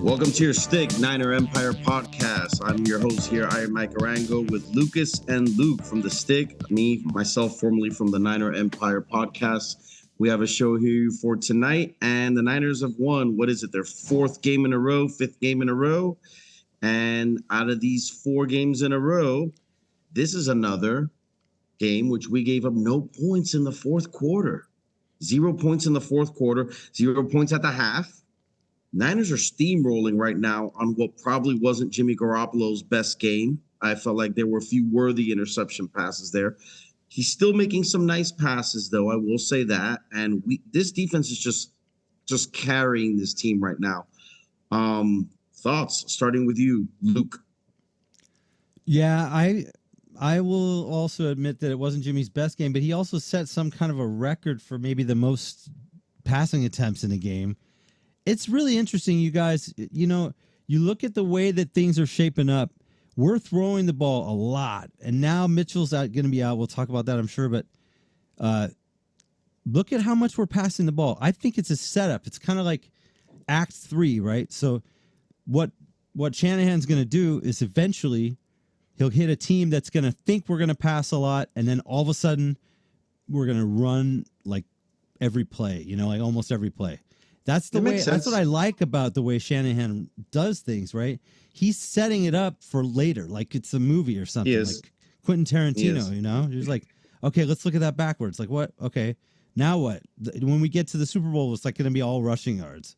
Welcome to your Stick Niner Empire podcast. I'm your host here. I am Mike Arango with Lucas and Luke from the Stick. Myself, formerly from the Niner Empire podcast. We have a show here for tonight, and the Niners have won. What is it? Their fifth game in a row. And out of these 4 games in a row, this is another game which we gave up no points in the fourth quarter. 0 points in the fourth quarter, 0 points at the half. Niners are steamrolling right now on what probably wasn't Jimmy Garoppolo's best game. I felt like there were a few worthy interception passes there. He's still making some nice passes, though, I will say that. And this defense is just carrying this team right now. Thoughts, starting with you, Luke? Yeah, I will also admit that it wasn't Jimmy's best game, but he also set some kind of a record for maybe the most passing attempts in a game. It's really interesting, you guys. You know, you look at the way that things are shaping up. We're throwing the ball a lot, and now Mitchell's going to be out. We'll talk about that, I'm sure. But look at how much we're passing the ball. I think it's a setup. It's kind of like Act 3, right? So what Shanahan's going to do is eventually he'll hit a team that's going to think we're going to pass a lot, and then all of a sudden we're going to run like every play, like almost every play. That's the way. That's what I like about the way Shanahan does things, right? He's setting it up for later, like it's a movie or something, like Quentin Tarantino. He's like, okay, let's look at that backwards. Like, what? Okay, now what? When we get to the Super Bowl, it's like going to be all rushing yards.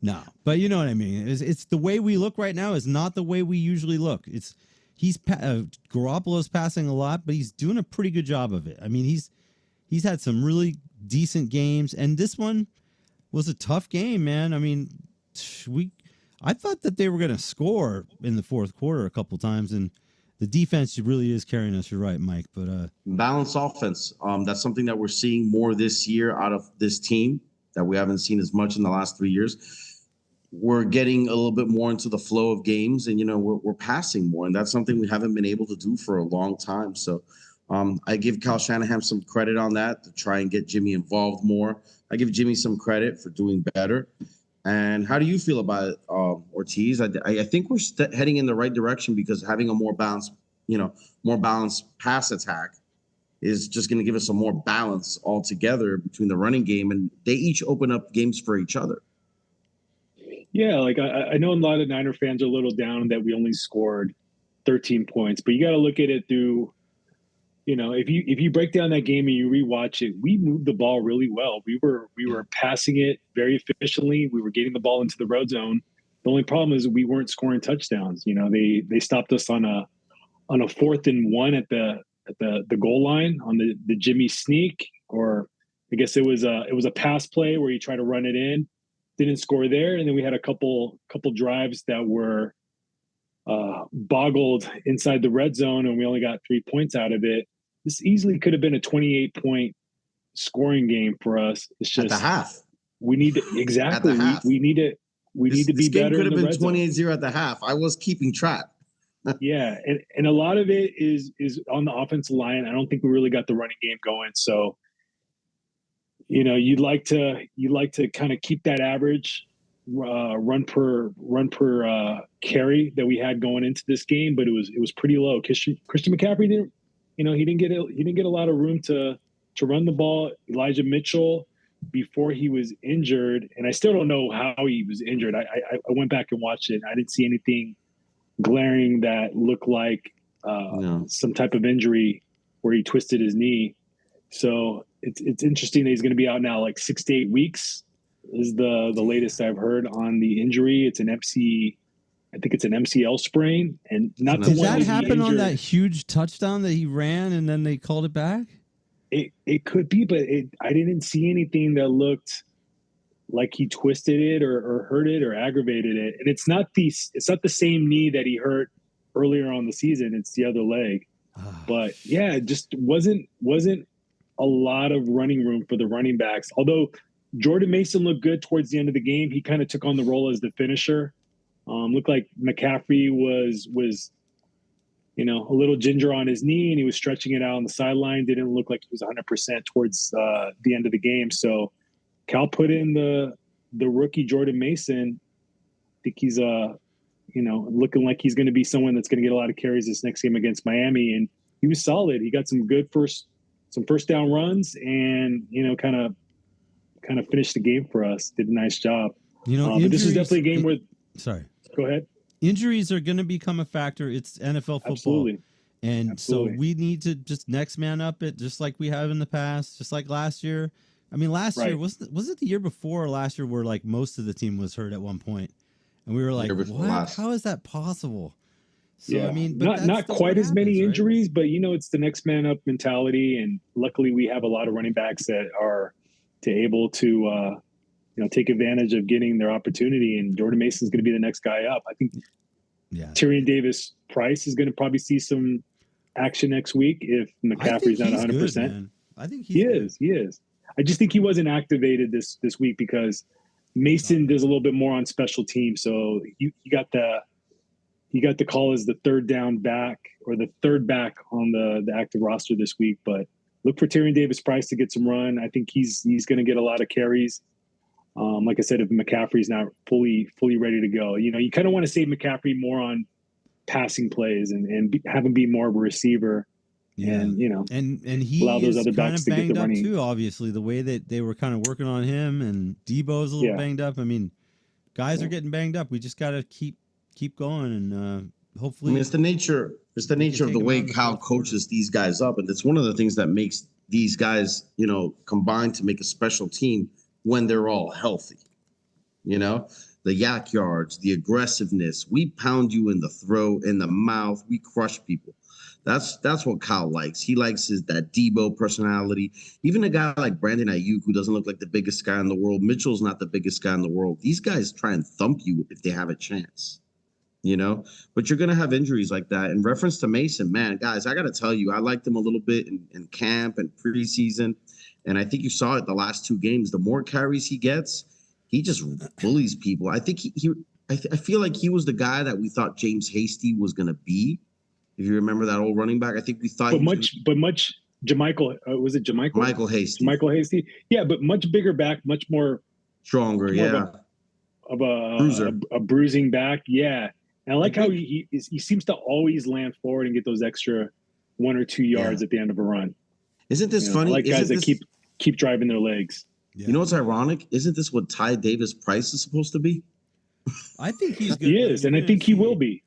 No, but you know what I mean. It's the way we look right now is not the way we usually look. Garoppolo's passing a lot, but he's doing a pretty good job of it. I mean, he's had some really decent games, and this one was a tough game, man. I mean, I thought that they were going to score in the fourth quarter a couple times, and the defense really is carrying us. You're right, Mike. But balanced offense. That's something that we're seeing more this year out of this team that we haven't seen as much in the last 3 years. We're getting a little bit more into the flow of games, and we're passing more, and that's something we haven't been able to do for a long time. So I give Kyle Shanahan some credit on that to try and get Jimmy involved more. I give Jimmy some credit for doing better. And how do you feel about it, Ortiz? I think we're heading in the right direction because having a more balanced pass attack is just going to give us some more balance altogether between the running game, and they each open up games for each other. Yeah, like I know a lot of Niner fans are a little down that we only scored 13 points, but you got to look at it through. If you break down that game and you rewatch it, we moved the ball really well. We were passing it very efficiently. We were getting the ball into the red zone. The only problem is we weren't scoring touchdowns. They stopped us on a 4th and 1 at the goal line on the Jimmy sneak, or I guess it was a pass play where you try to run it in, didn't score there, and then we had a couple drives that were boggled inside the red zone, and we only got 3 points out of it. This easily could have been a 28-point scoring game for us. It's just at the half. We need to, exactly. At the half. We need to be better. This game could have been 28-0 at the half. I was keeping track. Yeah, and a lot of it is on the offensive line. I don't think we really got the running game going. So, you'd like to kind of keep that average run per carry that we had going into this game, but it was pretty low. Christian McCaffrey didn't get a lot of room to run the ball. Elijah Mitchell, before he was injured, and I still don't know how he was injured. I went back and watched it. I didn't see anything glaring that looked like some type of injury where he twisted his knee. So it's interesting that he's going to be out now like 6 to 8 weeks is the latest I've heard on the injury. It's an I think it's an MCL sprain, and not the Did one that happen on that huge touchdown that he ran and then they called it back? It could be, but I didn't see anything that looked like he twisted it or hurt it or aggravated it. And it's not the same knee that he hurt earlier on the season. It's the other leg. But yeah, it just wasn't a lot of running room for the running backs. Although Jordan Mason looked good towards the end of the game. He kind of took on the role as the finisher. Looked like McCaffrey was a little ginger on his knee, and he was stretching it out on the sideline. Didn't look like he was 100% towards the end of the game. So Cal put in the rookie Jordan Mason. think he's looking like he's going to be someone that's going to get a lot of carries this next game against Miami. And he was solid. He got some good first down runs, and kind of finished the game for us. Did a nice job. But this is definitely a game where. Sorry. Go ahead. Injuries are going to become a factor. It's NFL football. Absolutely. And so we need to just next man up it, just like we have in the past, just like last year. I mean, last year, was it the year before or last year where like most of the team was hurt at one point? And we were like, what? How is that possible? So, I mean, but not quite as many injuries, but it's the next man up mentality. And luckily we have a lot of running backs that are able to, take advantage of getting their opportunity. And Jordan Mason's going to be the next guy up. I think Tyrion Davis Price is going to probably see some action next week if McCaffrey's not 100%. Good, I think he is. I just think he wasn't activated this week because Mason does a little bit more on special teams. So he got the call as the third down back or the third back on the active roster this week. But look for Tyrion Davis Price to get some run. I think he's going to get a lot of carries. Like I said, if McCaffrey's not fully ready to go, you kind of want to save McCaffrey more on passing plays and have him be more of a receiver. Yeah. And he allow those is other kind backs of to get banged the up running. too, obviously, the way that they were kind of working on him, and Debo's a little banged up. I mean, guys are getting banged up. We just got to keep going, and hopefully. I mean, it's the nature of the way Kyle coaches these guys up, and it's one of the things that makes these guys, combine to make a special team when they're all healthy. The yak yards, the aggressiveness. We pound you in the throat, in the mouth. We crush people. That's what Kyle likes. He likes that Debo personality. Even a guy like Brandon Ayuk, who doesn't look like the biggest guy in the world. Mitchell's not the biggest guy in the world. These guys try and thump you if they have a chance. But you're going to have injuries like that. In reference to Mason, man, guys, I got to tell you, I liked him a little bit in camp and preseason. And I think you saw it the last two games. The more carries he gets, he just bullies people. I think I feel like he was the guy that we thought James Hasty was going to be. If you remember that old running back, I think we thought. But much Jamichael, was it Jamichael? Michael Hasty. Michael Hasty. Yeah, but much bigger back, much more. Stronger, Of a bruising back. Yeah. And I like how he seems to always land forward and get those extra 1 or 2 yards at the end of a run. Isn't this funny? I like guys that keep driving their legs. Yeah. You know what's ironic? Isn't this what Ty Davis Price is supposed to be? I think he's good. He is, and I think he will be.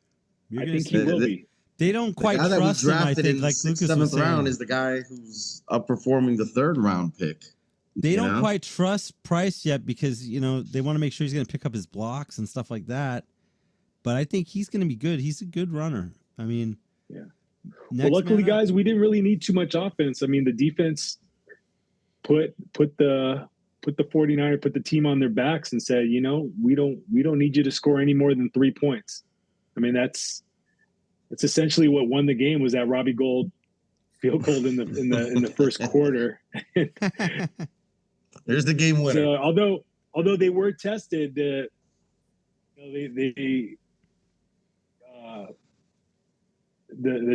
I think he will be. They don't quite trust him, I think, like Lucas was saying. 7th round is the guy who's outperforming the 3rd round pick. They don't quite trust Price yet because, they want to make sure he's going to pick up his blocks and stuff like that. But I think he's going to be good. He's a good runner. I mean, well, luckily, guys, we didn't really need too much offense. I mean, the defense put the 49er, put the team on their backs and said, we don't need you to score any more than 3 points. I mean, that's essentially what won the game, was that Robbie Gould field goal in the first quarter. There's the game winner. So, although they were tested, the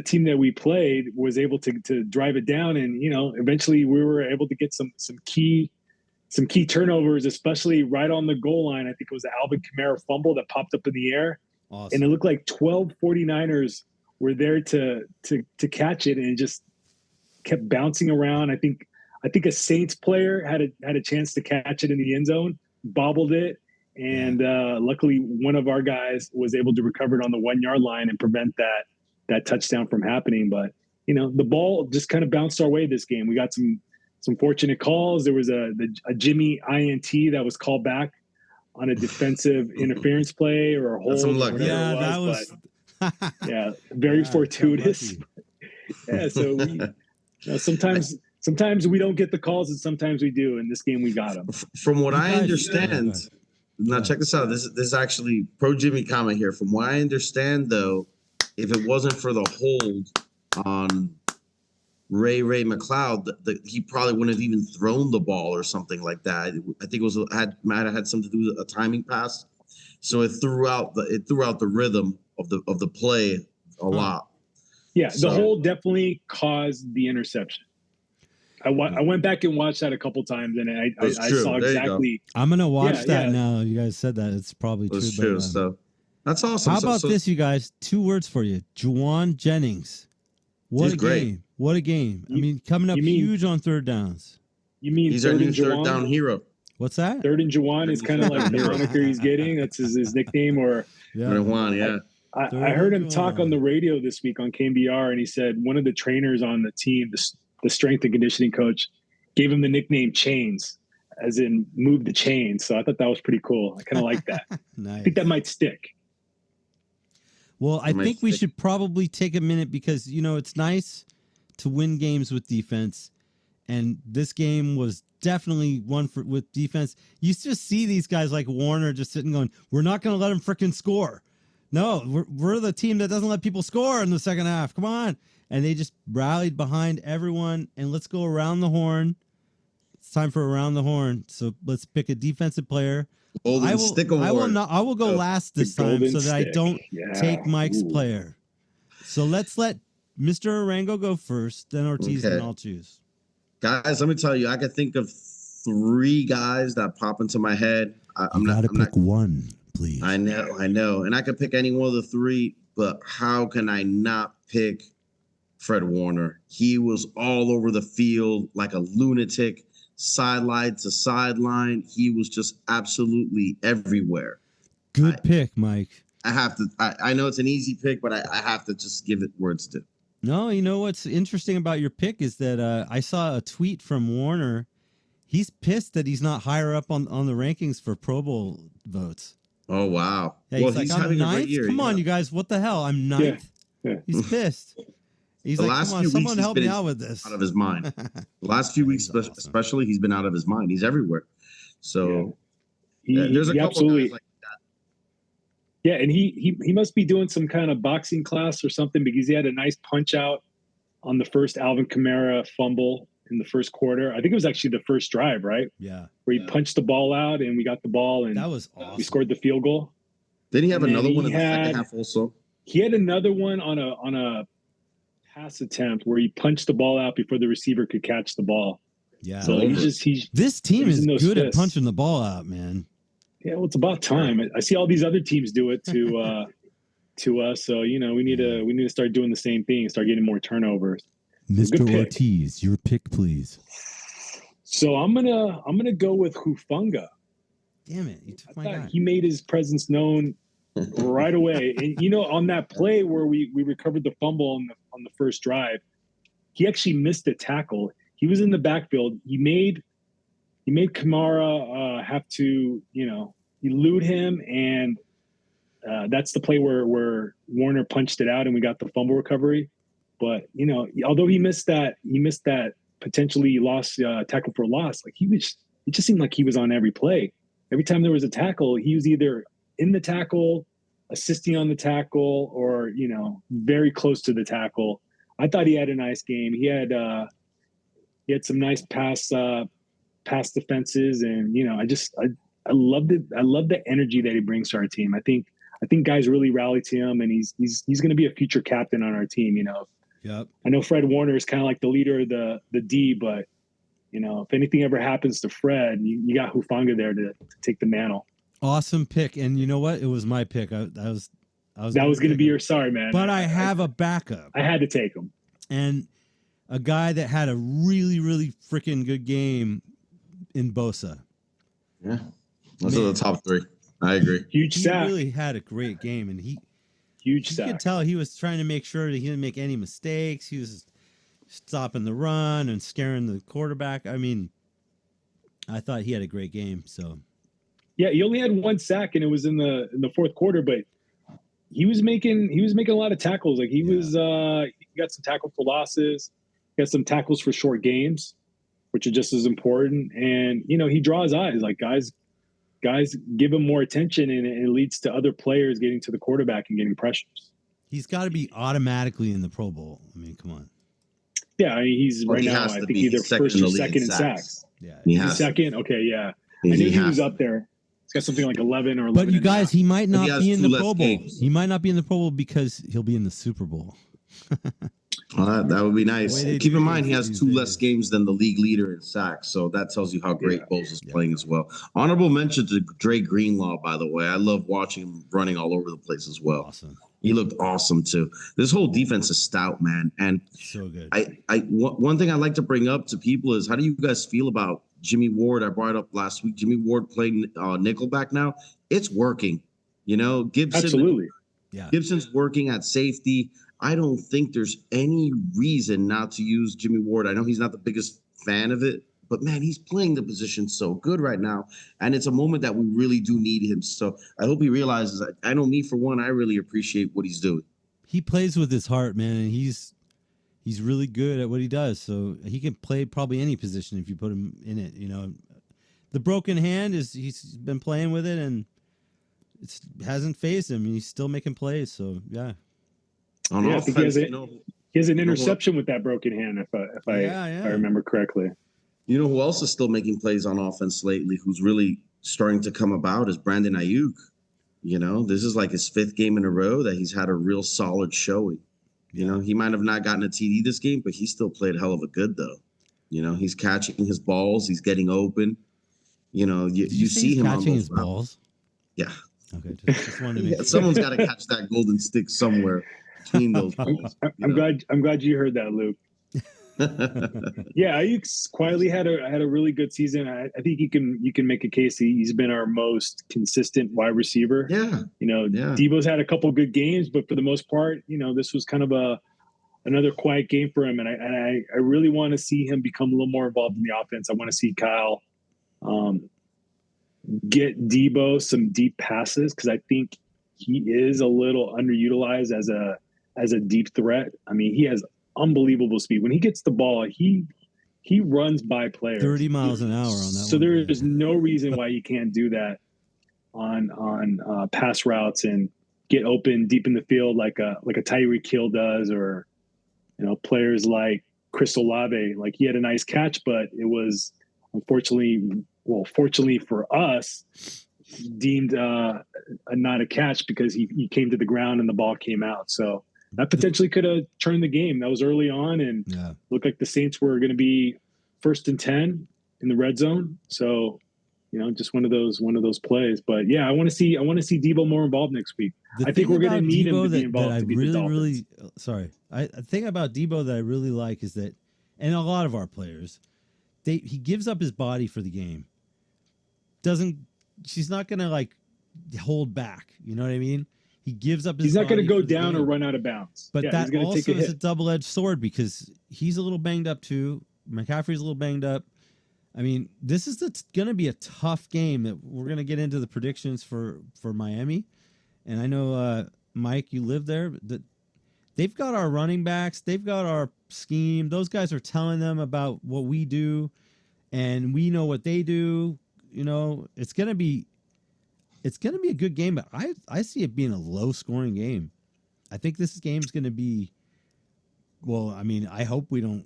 team that we played was able to drive it down, and eventually we were able to get some key turnovers, especially right on the goal line. I think it was the Alvin Kamara fumble that popped up in the air. Awesome. And it looked like 12 49ers were there to catch it, and it just kept bouncing around. I think a Saints player had a chance to catch it in the end zone, bobbled it, and luckily one of our guys was able to recover it on the 1 yard line and prevent that touchdown from happening. But the ball just kind of bounced our way this game. We got some fortunate calls. There was a Jimmy INT that was called back on a defensive interference play or a hold. Some luck. That was very fortuitous. Yeah, so sometimes we don't get the calls, and sometimes we do. In this game, we got them. From what I understand, now check this out. This is actually pro Jimmy comment here. From what I understand, though, if it wasn't for the hold on Ray McLeod, he probably wouldn't have even thrown the ball or something like that. I think it might have had something to do with a timing pass, so it threw out the rhythm of the play a lot. Yeah, the hold definitely caused the interception. I went back and watched that a couple times, and I saw exactly. I'm gonna watch that now. You guys said that it's probably true. It's true. So that's awesome. How about this, you guys? 2 words for you: Juwan Jennings. What a game! What a game! I mean, coming up huge on third downs. You mean he's our new third down hero? What's that? Third and Juwan is kind of like the moniker he's getting. That's his nickname, or Juwan. Yeah. I heard him talk on the radio this week on KBR, and he said one of the trainers on the team, the strength and conditioning coach, gave him the nickname Chains, as in move the chains. So I thought that was pretty cool. I kind of like that. Nice. I think that might stick. Well, I think we should probably take a minute because, it's nice to win games with defense. And this game was definitely one with defense. You just see these guys like Warner just sitting going, we're not going to let him frickin' score. No, we're the team that doesn't let people score in the second half. Come on. And they just rallied behind everyone. And let's go around the horn. It's time for around the horn. So let's pick a defensive player. Golden Stick Award. I will go last this time so that I don't take Mike's player. So let's let Mr. Arango go first, then Ortiz, and I'll choose. Guys, let me tell you, I could think of 3 guys that pop into my head. I'm not pick one, please. I know. And I could pick any one of the 3, but how can I not pick Fred Warner? He was all over the field like a lunatic, sideline to sideline. He was just absolutely everywhere. Good pick, Mike. I have to. I know it's an easy pick, but I have to just give it words to. No, you know what's interesting about your pick is that I saw a tweet from Warner. He's pissed that he's not higher up on the rankings for Pro Bowl votes. Oh, wow. Yeah, well, he's like, I'm ninth? Come on, you guys. What the hell? I'm ninth? Yeah. He's pissed. He's like, come on, someone help me out with this. Out of his mind. The last few weeks, especially, he's been out of his mind. He's everywhere. So there's a couple of guys like that. Yeah, and he must be doing some kind of boxing class or something because he had a nice punch out on the first Alvin Kamara fumble in the first quarter. I think it was actually the first drive, right? Yeah. Where he punched the ball out and we got the ball and that was awesome. We scored the field goal. Did he have another one in the second half also? He had another one on a pass attempt where he punched the ball out before the receiver could catch the ball. Yeah. So this team is good at punching the ball out, man. Yeah, well, it's about time. I see all these other teams do it to us. So we need to start doing the same thing and start getting more turnovers. Mr. Ortiz, your pick, please. So I'm gonna go with Hufanga. Damn it! You took my guy. He made his presence known right away, and on that play where we recovered the fumble on the first drive, he actually missed a tackle. He was in the backfield. He made Kamara have to elude him, and that's the play where Warner punched it out and we got the fumble recovery. But although he missed that potentially lost tackle for loss. Like it just seemed like he was on every play. Every time there was a tackle, he was either in the tackle, assisting on the tackle, or very close to the tackle. I thought he had a nice game. He had some nice pass defenses, and I loved it. I love the energy that he brings to our team. I think guys really rally to him, and he's going to be a future captain on our team. Yep. I know Fred Warner is kind of like the leader of the D, but if anything ever happens to Fred, you got Hufanga there to take the mantle. Awesome pick, and you know what? It was my pick. That was going to be your sorry, man. But I have a backup. I had to take him, and a guy that had a really, really freaking good game in Bosa. Yeah, those are the top 3. I agree. Huge sack. He really had a great game, and huge sack. You could tell he was trying to make sure that he didn't make any mistakes. He was stopping the run and scaring the quarterback. I mean, I thought he had a great game. So, yeah, he only had 1 sack, and it was in the fourth quarter. But he was making a lot of tackles. Like he got some tackle for losses. He got some tackles for short games, which are just as important. And he draws eyes. Like guys give him more attention, and it leads to other players getting to the quarterback and getting pressures. He's got to be automatically in the Pro Bowl. I mean, come on. Yeah, I mean, he's right now. I think either first or second in sacks. Yeah, he's second. Okay, yeah. I knew he was up there. He's got something like 11 or 11. But you guys, he might not be in the Pro Bowl. He might not be in the Pro Bowl because he'll be in the Super Bowl. That would be nice. they Keep do in mind, he things has these 2 less days. games than the league leader in sacks, so that tells you how great Yeah. Bowles is playing as well. Honorable mention to Dre Greenlaw, by the way. I love watching him running all over the place as well. Awesome. He looked awesome too. This whole defense is stout, man. And So good. one thing I like to bring up to people is, how do you guys feel about Jimmy Ward? I brought it up last week. Jimmy Ward playing nickelback now. It's working. You know, Absolutely. Yeah. Gibson's working at safety. I don't think there's any reason not to use Jimmy Ward. I know he's not the biggest fan of it, but man, he's playing the position so good right now. And it's a moment that we really do need him. So I hope he realizes that. I know me, for one, I really appreciate what he's doing. He plays with his heart, man, and he's really good at what he does. So he can play probably any position if you put him in it. You know, the broken hand he's been playing with it, and it hasn't phased him. He's still making plays. So yeah. On I think he offense, has an interception with that broken hand, if I remember correctly. You know who else is still making plays on offense lately, who's really starting to come about, is Brandon Ayuk. You know, this is like his 5th game in a row that he's had a real solid showing. You know, he might have not gotten a TD this game, but he still played hell of a good, though. You know, he's catching his balls. He's getting open. You know, you see him catching on his balls. Yeah. Okay, just wanted to make someone's got to catch that golden stick somewhere between those balls. I'm glad you heard that, Luke. Yeah, Ayuk's quietly had a really good season. I think you can make a case he's been our most consistent wide receiver. Yeah. You know, Debo's had a couple good games, but for the most part, you know, this was kind of another quiet game for him. And I really want to see him become a little more involved in the offense. I want to see Kyle get Debo some deep passes, because I think he is a little underutilized as a deep threat. I mean, he has unbelievable speed. When he gets the ball, he runs by players 30 miles an hour on that. So there is no reason why you can't do that on pass routes and get open deep in the field like a Tyreek Hill does, or you know, players like Chris Olave. Like, he had a nice catch, but it was fortunately for us, deemed not a catch, because he came to the ground and the ball came out. So that potentially could have turned the game. That was early on, and looked like the Saints were going to be 1st and 10 in the red zone. So, you know, just one of those plays. But yeah, I want to see Debo more involved next week. I think we're going to need him to be involved to beat the Dolphins. I think about Debo that I really like is that, and a lot of our players, he gives up his body for the game. She's not going to like hold back. You know what I mean? He gives up his He's not going to go body for the down game. or run out of bounds. But Yeah, that he's gonna also take a is hit. a double-edged sword, because he's a little banged up too. McCaffrey's a little banged up. I mean, this is going to be a tough game that we're going to get into the predictions for Miami. And I know, Mike, you live there. That they've got our running backs. They've got our scheme. Those guys are telling them about what we do, and we know what they do. You know, it's going to be a good game, but I see it being a low-scoring game. I think this game's going to be, well, I mean, I hope we don't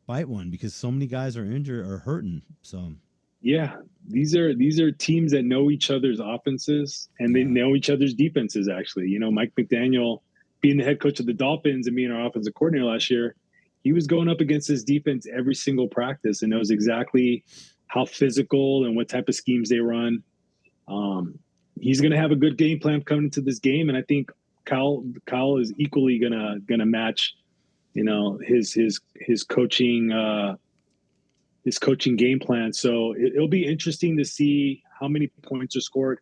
bite one, because so many guys are injured or hurting. So yeah, these are teams that know each other's offenses, and they know each other's defenses. Actually, you know, Mike McDaniel, being the head coach of the Dolphins and being our offensive coordinator last year, he was going up against his defense every single practice and knows exactly how physical and what type of schemes they run. He's going to have a good game plan coming into this game, and I think Kyle is equally gonna match, you know, his coaching game plan. So it'll be interesting to see how many points are scored.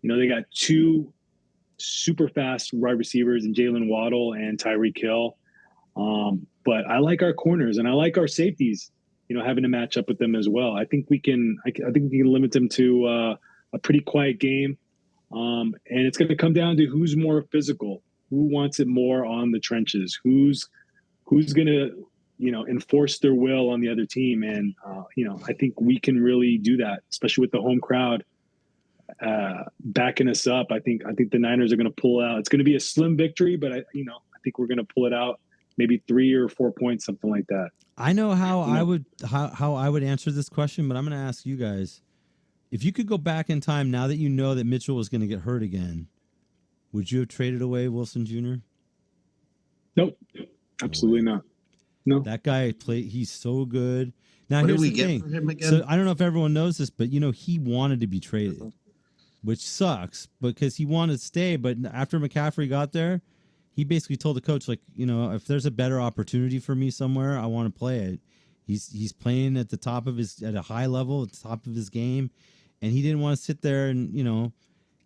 You know, they got 2 super fast wide receivers in Jalen Waddle and Tyreek Hill. But I like our corners and I like our safeties, you know, having to match up with them as well. I think we can limit them to a pretty quiet game. And it's going to come down to who's more physical, who wants it more on the trenches, who's going to, you know, enforce their will on the other team. And, you know, I think we can really do that, especially with the home crowd backing us up. I think the Niners are going to pull out. It's going to be a slim victory, but I think we're going to pull it out, maybe 3 or 4 points, something like that. I know how I would answer this question, but I'm going to ask you guys. If you could go back in time now that you know that Mitchell was going to get hurt again, would you have traded away Wilson Jr.? Nope. Absolutely not. No. That guy he's so good. Now What here's did we the get thing. for him again? So I don't know if everyone knows this, but he wanted to be traded, which sucks because he wanted to stay. But after McCaffrey got there, he basically told the coach, like, if there's a better opportunity for me somewhere, I want to play it. He's playing at a high level, at the top of his game, and he didn't want to sit there and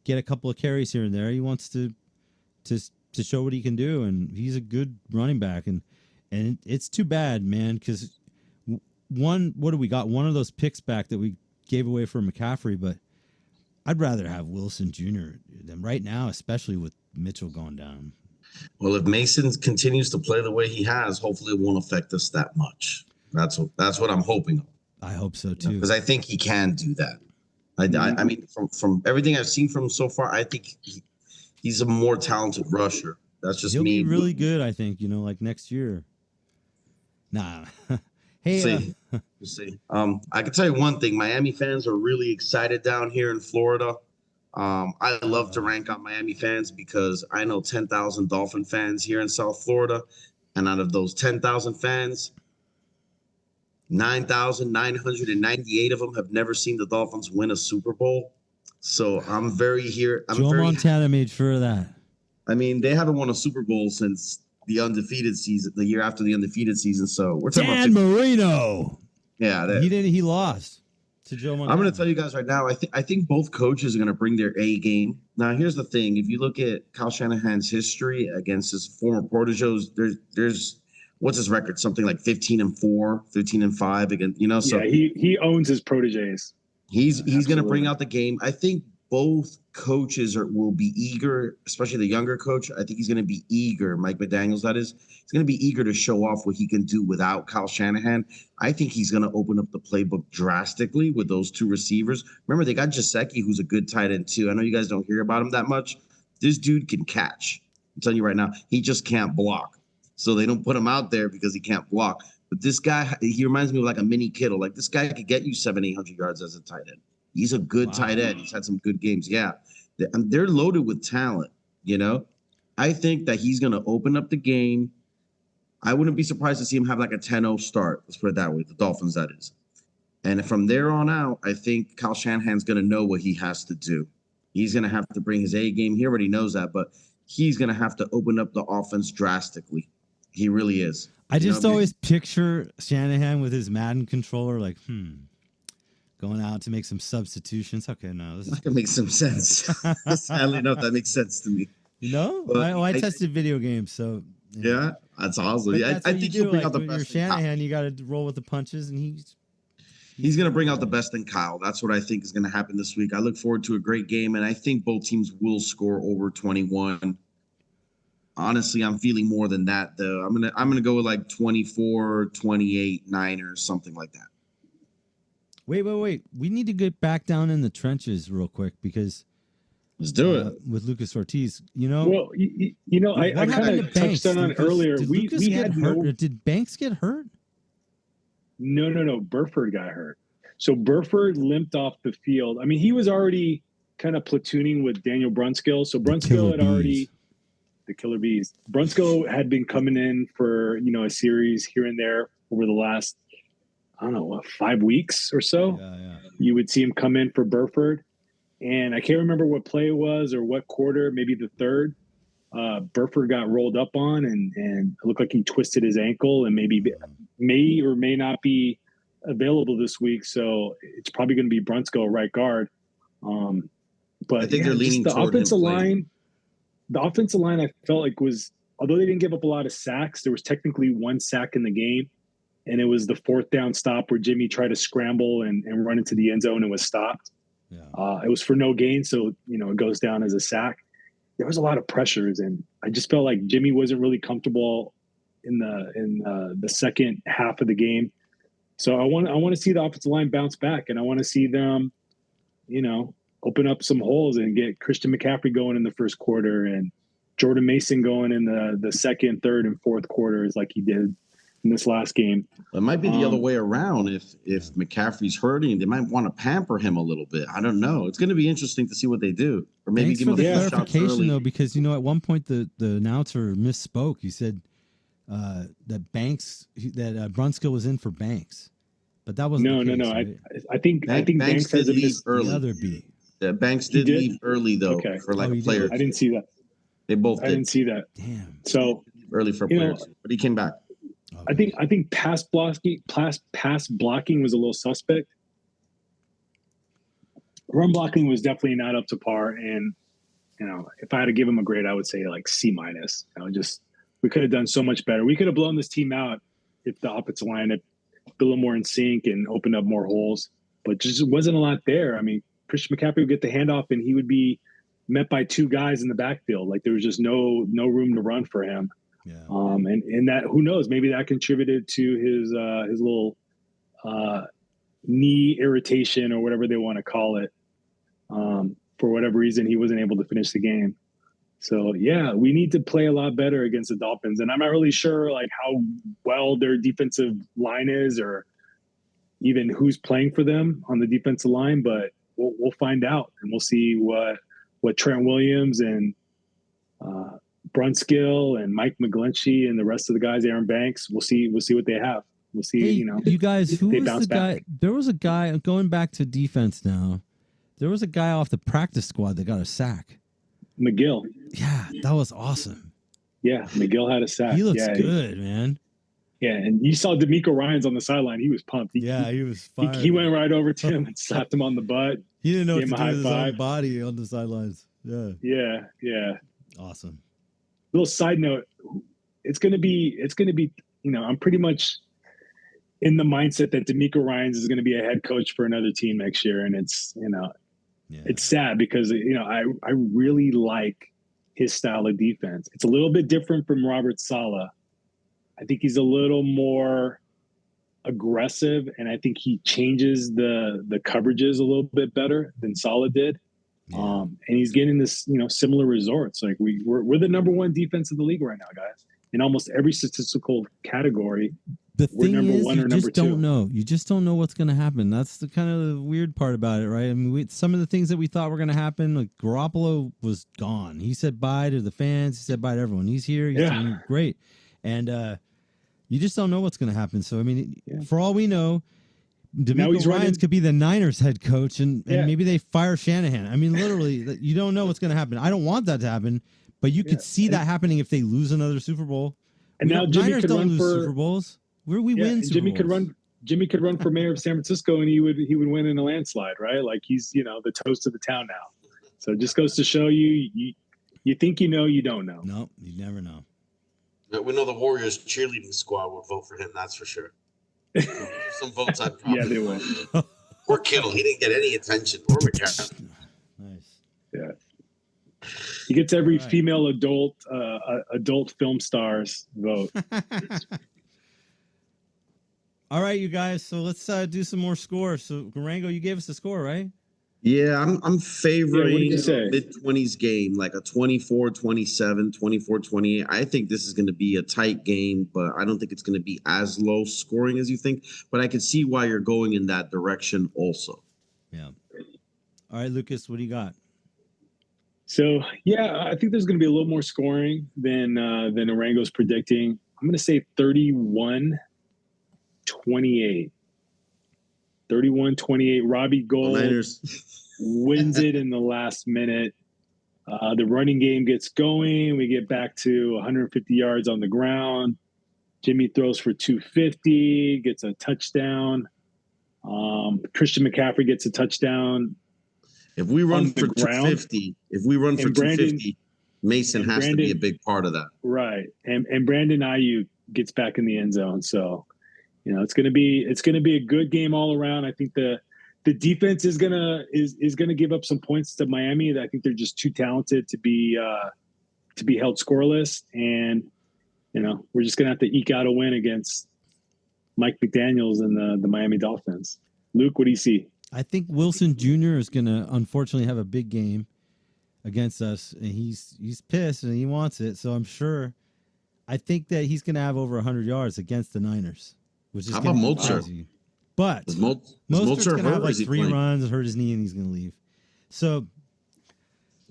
get a couple of carries here and there. He wants to show what he can do, and he's a good running back. And it's too bad, man, because what do we got? One of those picks back that we gave away for McCaffrey, but I'd rather have Wilson Jr. than right now, especially with Mitchell going down. Well, if Mason continues to play the way he has, hopefully it won't affect us that much. That's what I'm hoping. I hope so too, because I think he can do that. I mean, from everything I've seen from him so far, I think he's a more talented rusher. That's just He'll me. be really good, I think. Like next year. Nah. Hey, we'll see. I can tell you one thing: Miami fans are really excited down here in Florida. I love to rank on Miami fans because I know 10,000 Dolphin fans here in South Florida, and out of those 10,000 fans, 9,998 of them have never seen the Dolphins win a Super Bowl. So I'm very here. Joe Montana made sure of that. I mean, they haven't won a Super Bowl since the undefeated season, the year after the undefeated season. So we're talking Dan about Marino. Yeah, he lost to Joe Montana. I'm going to tell you guys right now. I think both coaches are going to bring their A game. Now, here's the thing: if you look at Kyle Shanahan's history against his former protegés, there's what's his record? Something like 15-4, 13-5 again. So yeah, he owns his proteges. He's going to bring out the game. I think both coaches will be eager, especially the younger coach. I think he's going to be eager, Mike McDaniels, that is. He's going to be eager to show off what he can do without Kyle Shanahan. I think he's going to open up the playbook drastically with those two receivers. Remember, they got Gesicki, who's a good tight end, too. I know you guys don't hear about him that much. This dude can catch. I'm telling you right now, he just can't block. So they don't put him out there because he can't block. But this guy, he reminds me of like a mini Kittle. Like, this guy could get you 700-800 yards as a tight end. He's a good tight end. He's had some good games. Yeah. They're loaded with talent, I think that he's going to open up the game. I wouldn't be surprised to see him have like a 10-0 start. Let's put it that way. The Dolphins, that is. And from there on out, I think Kyle Shanahan's going to know what he has to do. He's going to have to bring his A game. He already knows that, but he's going to have to open up the offense drastically. He really is. I just always picture Shanahan with his Madden controller like, going out to make some substitutions. Okay, no. That can make some sense. Sadly enough, that makes sense to me. I tested video games, so. Yeah, that's awesome. Yeah, I think he'll bring out the when best. You're Shanahan, you got to roll with the punches, and he's going to bring out the best in Kyle. That's what I think is going to happen this week. I look forward to a great game, and I think both teams will score over 21. Honestly, I'm feeling more than that, though. I'm gonna go with like 24-28 Niners, something like that. Wait. We need to get back down in the trenches real quick because let's do it with Lucas Ortiz. Well, I kind of touched on it earlier. We had hurt. Did Banks get hurt? No. Burford got hurt. So Burford limped off the field. I mean, he was already kind of platooning with Daniel Brunskill. So Brunskill had already the Killer Bees. Brunskill had been coming in for a series here and there over the last 5 weeks or so. Yeah. You would see him come in for Burford. And I can't remember what play it was or what quarter, maybe the third. Burford got rolled up on and it looked like he twisted his ankle and may or may not be available this week. So it's probably going to be Brunskill right guard. But I think they're leaning the toward offensive line. The offensive line, I felt like although they didn't give up a lot of sacks, there was technically one sack in the game. And it was the fourth down stop where Jimmy tried to scramble and run into the end zone and was stopped. Yeah. It was for no gain. So, it goes down as a sack. There was a lot of pressures. And I just felt like Jimmy wasn't really comfortable in the second half of the game. So I want to see the offensive line bounce back. And I want to see them, open up some holes and get Christian McCaffrey going in the first quarter and Jordan Mason going in the second, third, and fourth quarters like he did in this last game. It might be the other way around. If McCaffrey's hurting, they might want to pamper him a little bit. I don't know. It's going to be interesting to see what they do. Or maybe Thanks give him for the a clarification, though, because at one point the announcer misspoke. He said that Brunskill was in for Banks, but that wasn't No. right? I think Banks did has a leave miss. early. The other B. Yeah, Banks He did did? leave early though Okay. for like Oh, a he player. did? I didn't see that. They both I did didn't see that. Damn. So early for you know, players, but he came back. Okay. I think pass blocking was a little suspect. Run blocking was definitely not up to par, and if I had to give him a grade, I would say like C minus. Just we could have done so much better. We could have blown this team out if the offensive line had been a little more in sync and opened up more holes, but just wasn't a lot there. I mean, Christian McCaffrey would get the handoff and he would be met by two guys in the backfield. Like there was just no room to run for him. Yeah. And that, who knows, maybe that contributed to his little knee irritation or whatever they want to call it. For whatever reason, he wasn't able to finish the game. So yeah, we need to play a lot better against the Dolphins. And I'm not really sure like how well their defensive line is, or even who's playing for them on the defensive line, but we'll find out, and we'll see what Trent Williams and Brunskill and Mike McGlinchey and the rest of the guys, Aaron Banks. We'll see what they have. We'll see. Hey, you guys, who they was bounce the guy? back. There was a guy going back to defense now. There was a guy off the practice squad that got a sack. McGill. Yeah, that was awesome. Yeah, McGill had a sack. He looks good, man. Yeah, and you saw D'Amico Ryans on the sideline. He was pumped. He was fired. He went right over to him and slapped him on the butt. He didn't know what gave to him a do with his high own five. body on the sidelines. Yeah. Yeah. Awesome. Little side note, it's gonna be, I'm pretty much in the mindset that D'Amico Ryans is gonna be a head coach for another team next year. And it's, it's sad because, I really like his style of defense. It's a little bit different from Robert Saleh. I think he's a little more aggressive, and I think he changes the coverages a little bit better than Saleh did. Yeah. And he's getting this, similar results. Like we're the number one defense in the league right now, guys. In almost every statistical category, The we're thing number is, one you or just number two. don't know. You just don't know what's going to happen. That's the kind of the weird part about it, right? I mean, some of the things that we thought were going to happen, like Garoppolo was gone. He said bye to the fans. He said bye to everyone. He's here. He's doing great. And you just don't know what's going to happen. So, I mean, for all we know, D'Amico Ryans could be the Niners head coach, and maybe they fire Shanahan. I mean, literally, you don't know what's going to happen. I don't want that to happen, but you could see that happening if they lose another Super Bowl. And now Jimmy Niners could don't run lose for Super Bowls. Where we win Super Bowls. Jimmy could run for mayor of San Francisco, and he would win in a landslide, right? Like he's the toast of the town now. So it just goes to show you think you don't know. No, you never know. We know the Warriors cheerleading squad would vote for him. That's for sure. Some votes I'd probably. Yeah, they will. Or Kittle. He didn't get any attention. Or McCarron. Nice. Yeah. He gets every female adult film stars vote. All right, you guys. So let's do some more scores. So Arango, you gave us a score, right? Yeah, I'm favoring mid-20s game, like a 24-27, 24-28. I think this is going to be a tight game, but I don't think it's going to be as low scoring as you think. But I can see why you're going in that direction also. Yeah. All right, Lucas, what do you got? So, I think there's going to be a little more scoring than Arango's predicting. I'm going to say 31-28. 31-28. Robbie Gould wins it in the last minute. The running game gets going. We get back to 150 yards on the ground. Jimmy throws for 250, gets a touchdown. Christian McCaffrey gets a touchdown. If we run for 250, Mason has to be a big part of that. Right. And Brandon Ayuk gets back in the end zone. So, it's gonna be a good game all around. I think the defense is gonna give up some points to Miami. I think they're just too talented to be held scoreless, and we're just gonna have to eke out a win against Mike McDaniels and the Miami Dolphins. Luke, what do you see? I think Wilson Jr. is gonna unfortunately have a big game against us, and he's pissed and he wants it. So I think that he's gonna have over 100 yards against the Niners. Which is how about Mostert? Crazy. But Mostert's going to have like 3 runs, hurt his knee, and he's going to leave. So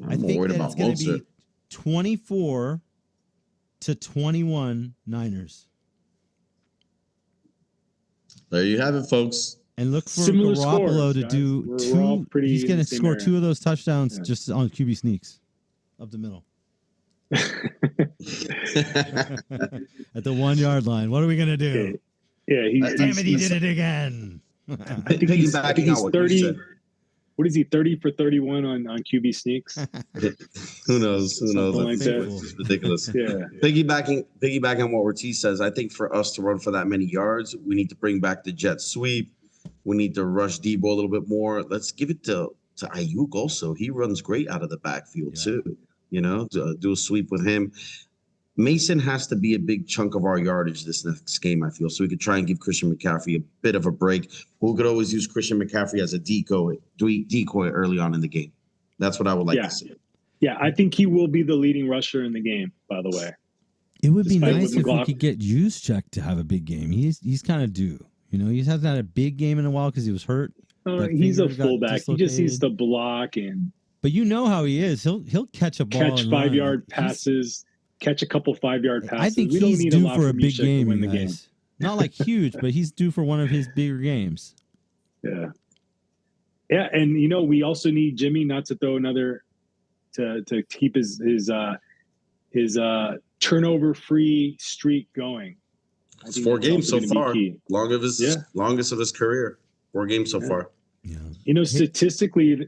I think that it's going to be 24 30-21 Niners. There you have it, folks. And look for Similar Garoppolo scores, to guys. do We're all two. pretty He's in going the to same score area. 2 of those touchdowns just on QB sneaks up the middle at the 1 yard line. What are we going to do? Yeah, Damn it, he did it again. I think he's 30. What is he? 30 for 31 on QB sneaks. Who knows? Who knows? Something like that. It's ridiculous. Yeah. Piggybacking on what Ortiz says, I think for us to run for that many yards, we need to bring back the jet sweep. We need to rush Debo a little bit more. Let's give it to Ayuk also. He runs great out of the backfield too. You know, do a sweep with him. Mason has to be a big chunk of our yardage this next game, I feel, so we could try and give Christian McCaffrey a bit of a break. We could always use Christian McCaffrey as a decoy early on in the game. That's what I would like to see. Yeah, I think he will be the leading rusher in the game, by the way. It would be Despite nice if we McLaughlin. could get Juszczyk to have a big game. He's kind of due. You know, he hasn't had a big game in a while because he was hurt. He's a finger got fullback. He just needs dislocated. to block and But you know how he is. He'll catch a ball catch and 5-yard run. passes, catch a couple 5-yard passes. I think we don't he's need due a lot for a from big Juszczyk to game, win you the guys. game. Not like huge, but he's due for one of his bigger games. Yeah. Yeah, and you know, we also need Jimmy not to throw another to keep his turnover free streak going. I It's think 4 that's games also so gonna be far. key. Longest of his career. 4 games so far. Yeah. You know, statistically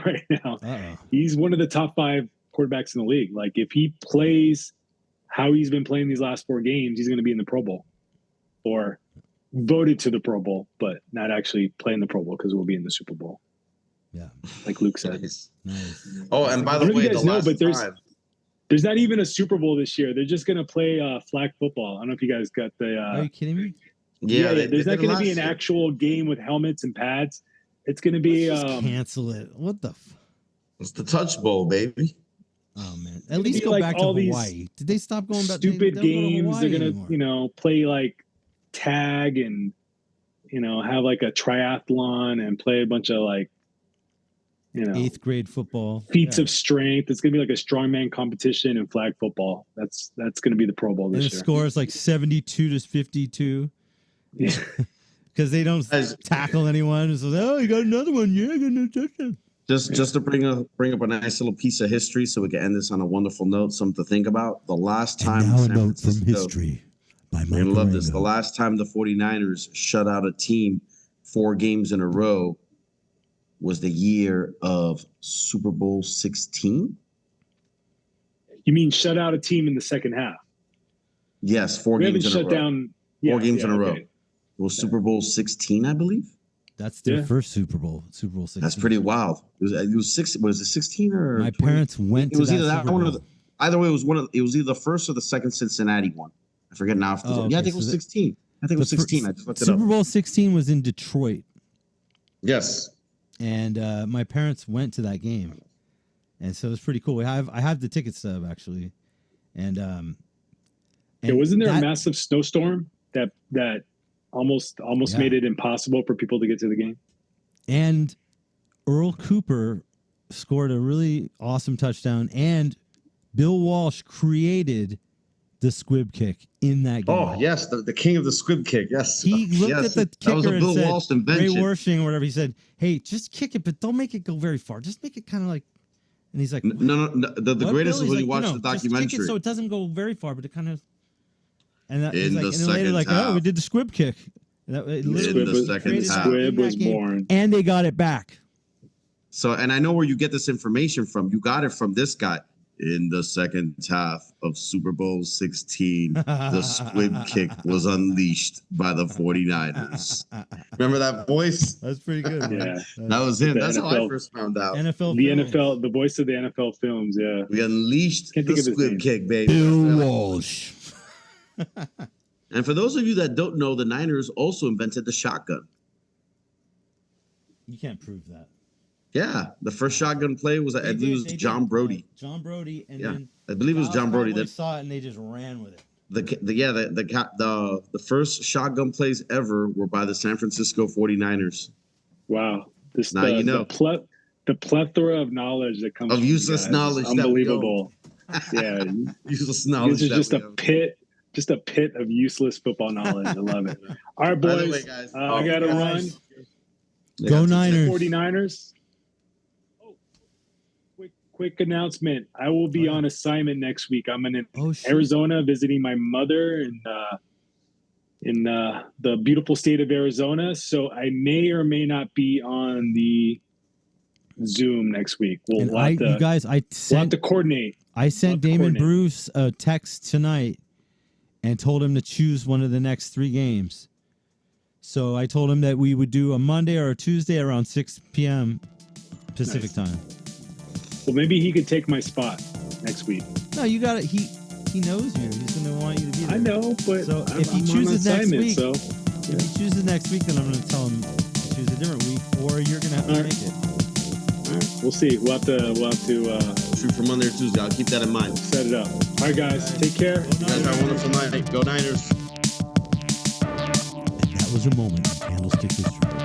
right now, he's one of the top 5 quarterbacks in the league. Like if he plays how he's been playing these last 4 games, he's going to be in the Pro Bowl or voted to the Pro Bowl, but not actually playing the Pro Bowl because we'll be in the Super Bowl. Yeah. Like Luke said. Nice. Oh, and by I the don't know if way, you the guys know, last but time. there's not even a Super Bowl this year. They're just going to play flag football. I don't know if you guys got the. Are you kidding me? Yeah, there's not going to be an year. actual game with helmets and pads. It's going to be. Let's just cancel it. What the? It's the Touch Bowl, baby. Oh man! At least be go like back to all these Hawaii. Did they stop going back? Stupid they don't go to games. Hawaii They're anymore. gonna, play like tag and, have like a triathlon and play a bunch of like, 8th grade football feats of strength. It's gonna be like a strongman competition and flag football. That's gonna be the Pro Bowl and this the year. score is like 72-52 Yeah. because they don't tackle anyone. So you got another one. Yeah, I got another touchdown. Just to bring up a nice little piece of history, so we can end this on a wonderful note. Something to think about. The last time And now a San note from Francisco- history by Mike You're gonna love this. Arango. The last time the 49ers shut out a team 4 games in a row was the year of Super Bowl 16. You mean shut out a team in the second half? Yes, 4 We haven't games in a shut row. down 4 games in a row. okay. It was Super Bowl 16, I believe. That's their Yeah. first Super Bowl 16. That's pretty wild. It was 6. Was it 16 or? My 20? parents went It to was either that Super one or Bowl. either way. It was either the first or the second Cincinnati one. I forget now. Oh, Yeah, I okay, think it was so 16. I think it was 16. I just looked it Super up. Bowl 16 was in Detroit, Yes. and my parents went to that game, and so it was pretty cool. I have the ticket stub actually, and Wasn't there that- a massive snowstorm that almost Yeah. made it impossible for people to get to the game? And Earl Cooper scored a really awesome touchdown, and Bill Walsh created the squib kick in that game. Oh yes, the king of the squib kick. Yes, He looked Yes. at the That was a kicker Bill and said, Walsh Ray invention. Warshing or whatever. He said, "Hey, just kick it, but don't make it go very far. Just make it kind of like." And he's like, No. The "What, greatest Bill?" is He's when you like, watch "No, the just kick documentary. it so it doesn't go very far, but it kind of." And that, he's In like, the and then later, second like, half. "Oh, we did the squib kick." And that, it In literally the second created half. that Squib in that was game, born. and they got it back. So, and I know where you get this information from. You got it from this guy. In the second half of Super Bowl 16, the squib kick was unleashed by the 49ers. Remember that voice? That's pretty good. Man. Yeah. That was him. The That's how I NFL first found out. NFL. The films. NFL, the voice of the NFL films, yeah. We unleashed Can't the think of his squib name. kick, baby. Bill Walsh. And for those of you that don't know, the Niners also invented the shotgun. You can't prove that. Yeah, the first shotgun play was, I They believe, it was did. John Brody. John Brody, and Yeah, then I believe it was Dallas John Brody. Cowboys That saw it and they just ran with it. the first shotgun plays ever were by the San Francisco 49ers. Wow. Now you know. The plethora of knowledge that comes Of from you useless guys is knowledge that we unbelievable. Yeah, Useless this knowledge. is just that a we have. just a pit of useless football knowledge. I love it. All right, By the boys. way, guys, I got to run. Yeah, Go that's Niners. 49ers. Oh, quick announcement. I will be on assignment next week. I'm in Arizona visiting my mother in the beautiful state of Arizona. So I may or may not be on the Zoom next week. We'll have to coordinate. I sent Damon Bruce a text tonight and told him to choose one of the next 3 games. So I told him that we would do a Monday or a Tuesday around 6 p.m. Pacific time. Well, maybe he could take my spot next week. No, you got it. He knows you. He's going to want you to be there. I know, but so if he chooses next week, if he chooses next week, then I'm going to tell him to choose a different week, or you're going to have to make it. All right, we'll see. We'll have to shoot for Monday or Tuesday. I'll keep that in mind. Set it up. All right, guys. Take care. You guys have a wonderful night. Go Niners. And that was a moment in Candlestick history.